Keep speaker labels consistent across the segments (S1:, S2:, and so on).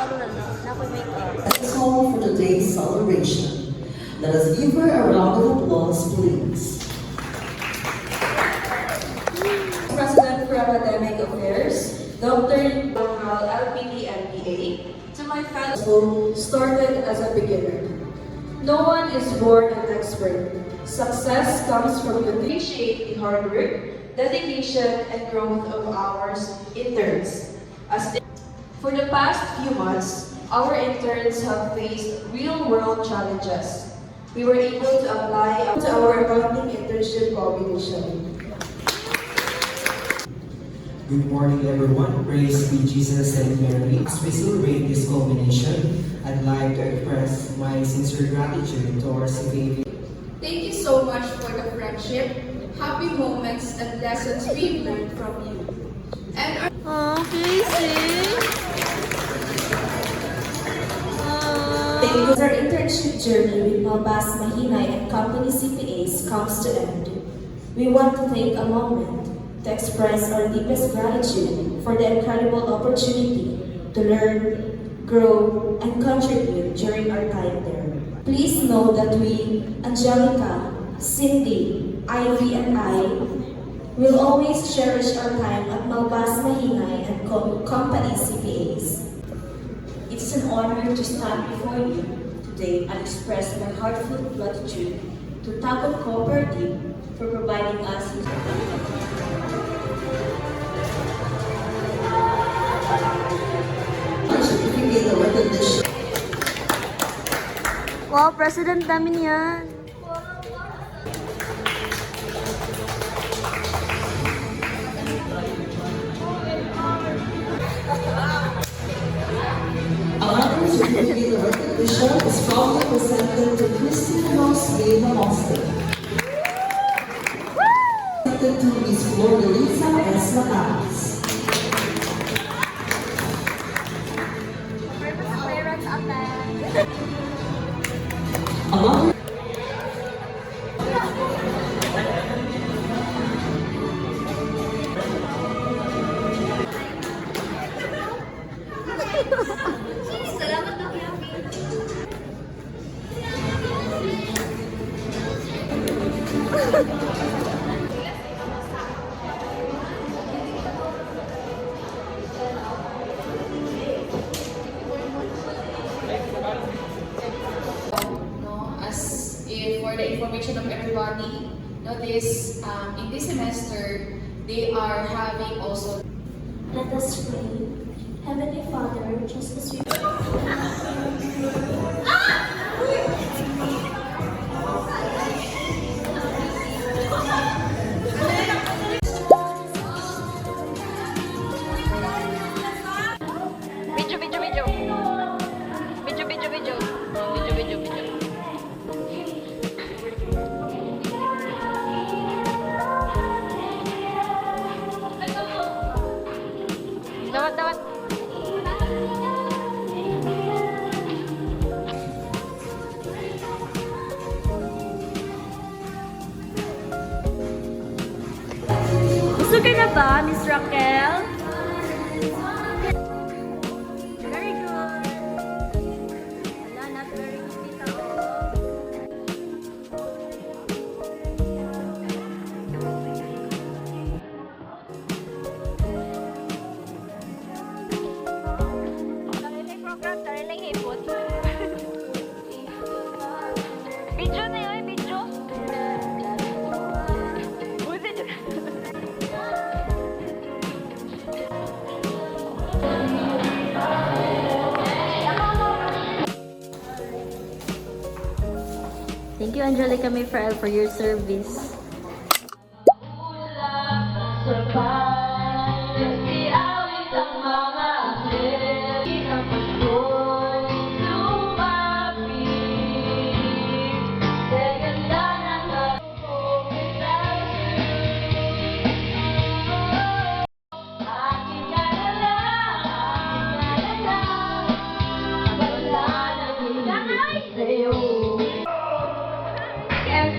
S1: Let's call for today's celebration. Let us give her a round of applause, please.
S2: President for Academic Affairs, Dr. Donald LPD MPA, to my fellow, started as a beginner. No one is born an expert. Success comes from the appreciate the hard work, dedication, and growth of our interns. For the past few months, our interns have faced real-world challenges. We were able to apply to our accounting internship combination.
S3: Good morning, everyone. Praise be Jesus and Mary. As we celebrate this culmination, I'd like to express my sincere gratitude to our CPA.
S4: Thank you so much for the friendship, happy moments, and lessons we've learned from you. And our
S5: As our internship journey with Malbas Mahinay and Company CPAs comes to end, we want to take a moment to express our deepest gratitude for the incredible opportunity to learn, grow, and contribute during our time there. Please know that we, Angelica, Cindy, Ivy, and I, will always cherish our time at Malbas Mahinay and Company CPAs.
S6: It's an honor to stand before you today and express my heartfelt gratitude to Tagot Cooperative for providing us with
S1: Certificate of recognition.
S7: Wow, President namin yan.
S1: Another certificate of recognition is proudly presented to Christine Rose Leyva Monster. Presented to Ms. Flordelisa S. Lacaras. Another
S4: for the information of everybody, notice in this semester, they are having also.
S5: Let us pray. Heavenly Father, just as we
S7: Dawat. Gusto ka na ba, Miss Raquel? Very good. Wala, not very easy to. Video na yun, video. Thank you, Angelica Mayfrael, for your service.
S4: Yes,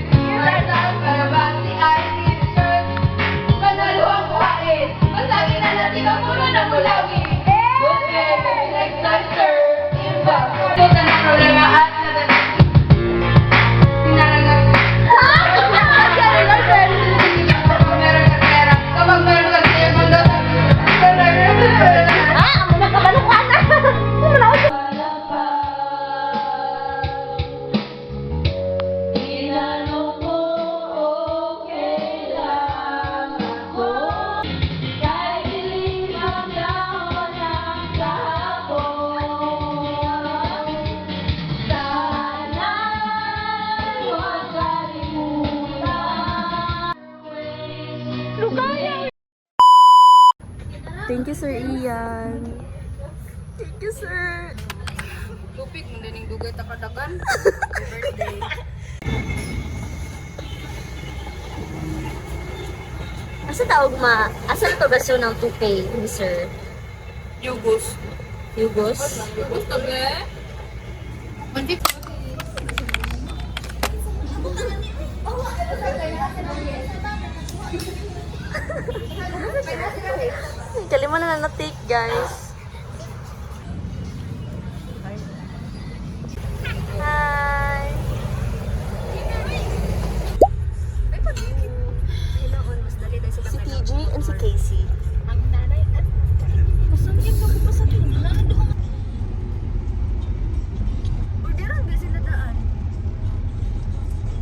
S7: Thank you, Sir Ian. Thank you, sir.
S4: Tupik mo din yung dugay takadagan. Happy birthday.
S7: Asa taog ma? Asa to gasyon ng 2K ni Sir?
S4: Yugos.
S7: Yugos?
S4: Yugos tabi. Mantik.
S7: Kalima na na-take, guys. Hi! Si TJ and si Casey.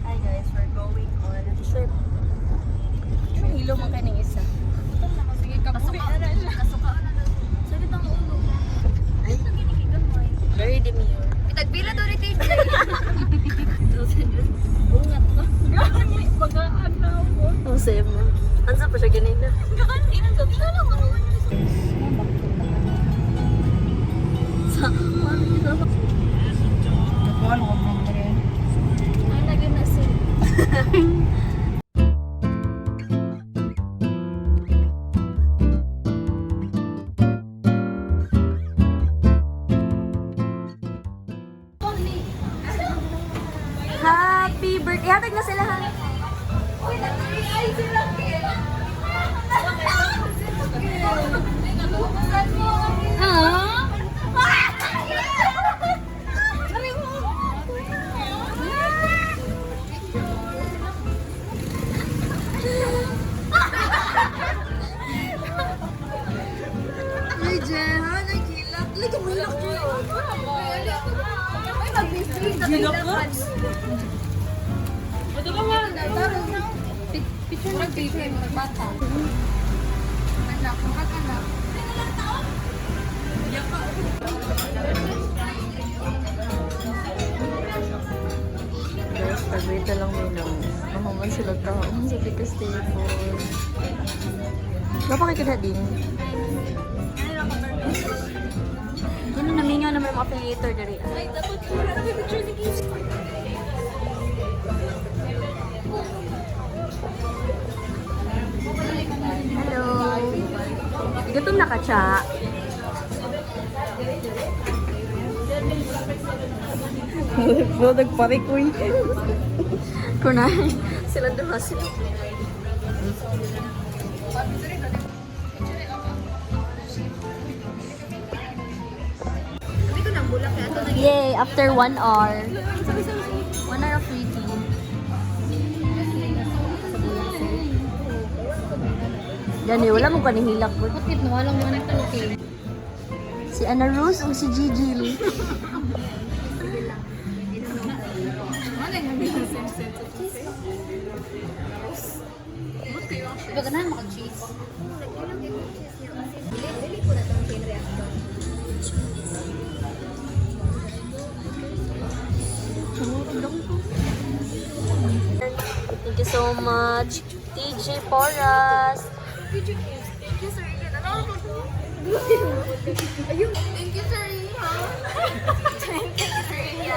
S7: Hi guys, we're going on a trip. Hilo mo kaning isa. Very demure.
S4: Itagbila doon ni TJ.
S7: Oh, same mo. Ansa pa siya ganina? Sa ay lagi na si. Happy birthday! Hatag na sila ha.
S4: Picture ng baby mo bata. Anak, anak.
S7: Guys, pag-wait na lang nila. Mahaman sila taong sa tikas table. Napakikita din. Ano naminga na may mga affiliator dari. Ay, dapat po na picture ni Casey. Hello. Gutom na ka, Cha. Well, nagparikoy. Kunay. Sila doon sila. Yay! After 1 hour. 1 hour of waiting. Gani, wala mong kanihilak po.
S4: Bakit no? Walang mga nagtalukin.
S7: Si Ana Rose o si Gigi.
S4: Iba ka na maka-cheese.
S7: Thank you so much, TJ Porras.
S4: Thank you, sir. Ayun. Thank you, sir.
S7: Thank you, sir.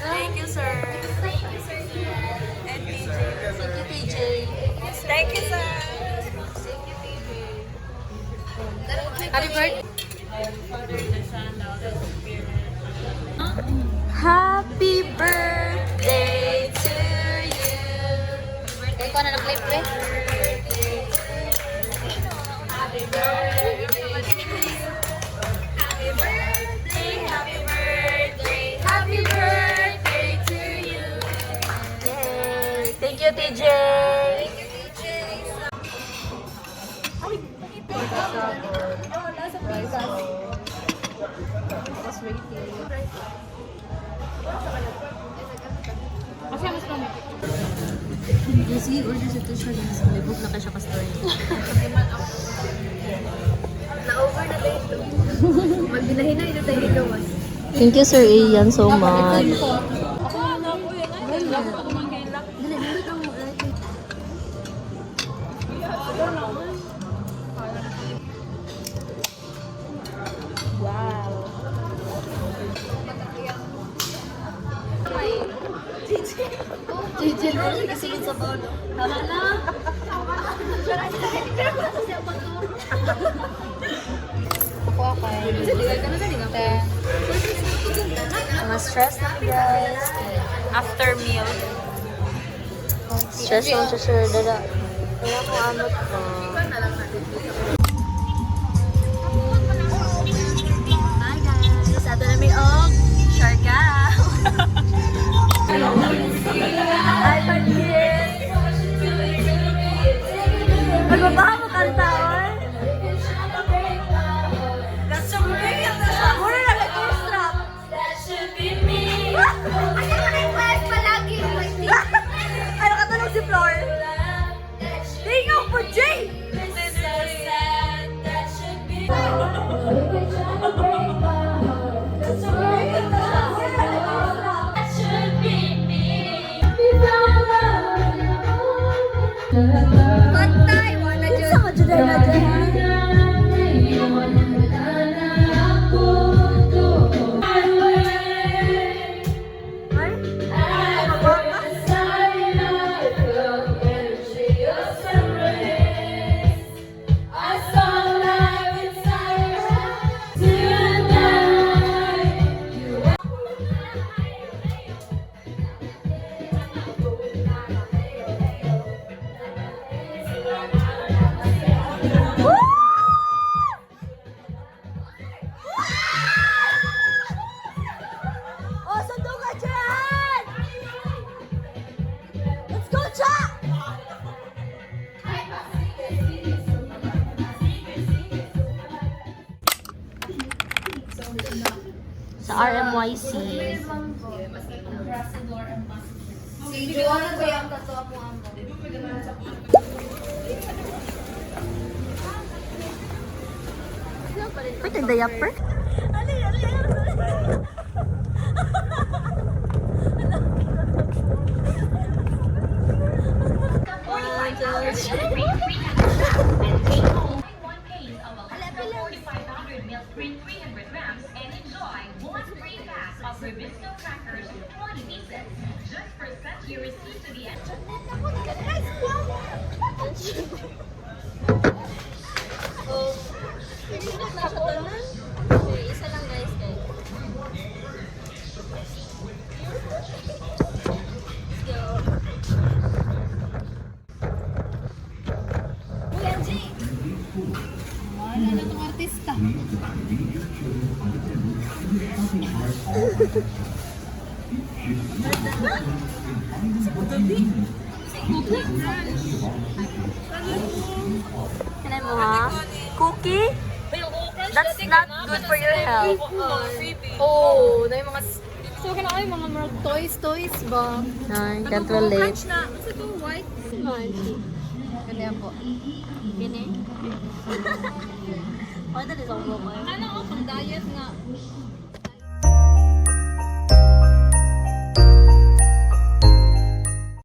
S7: Thank you, sir. Thank you, sir. And TJ. Thank you, TJ. Thank you, sir. Thank you, TJ.
S4: Happy birthday.
S7: Happy birthday to you.
S4: Ikaw na nag-play.
S7: Happy birthday. Happy birthday. Happy birthday. Happy birthday to you. Yay. Thank you, TJ. Thank you, TJ.
S4: Oh, nasa pizza.
S7: Was waiting.
S4: Kasi mas kami.
S7: Sige, order sa ito siya. Libog na ka siya ka-story.
S4: Na-over na tayo ito. Magbinahinay na tayo ito.
S7: Thank you, Sir Ian, so much. Kasunod sa bolo. Tama na. Ako. Mga stress na guys. After meal. Stress lang siya sir. Dada. Kaya ko ano to. Hi guys. Ato na may Siargao. Ay, pagkit. Magbabaha mo kanta, oy. That's so great. Mura na nag-earstrap. That should be me. Ano ka request palagi? Ano ka tulog si Flor? Tingnan po, Jay! Pantay! Wala dyan! Sama dyan na dyan! Oh, sundo ka dyan! Let's go, Jack! Sa RMYC.
S4: Si Joanna ba yung katoa mo ang
S7: Wait, ang diaper? Isa lang guys. Kanay mo ha? Cookie? That's not good for your health.
S8: Oh, na yung mga... So, kailangan yung mga toys ba?
S7: Ay, can't relate.
S8: Na, what's ito? White? Kaya po.
S7: Pwede din sa mga
S8: Ano ako, pang diet nga.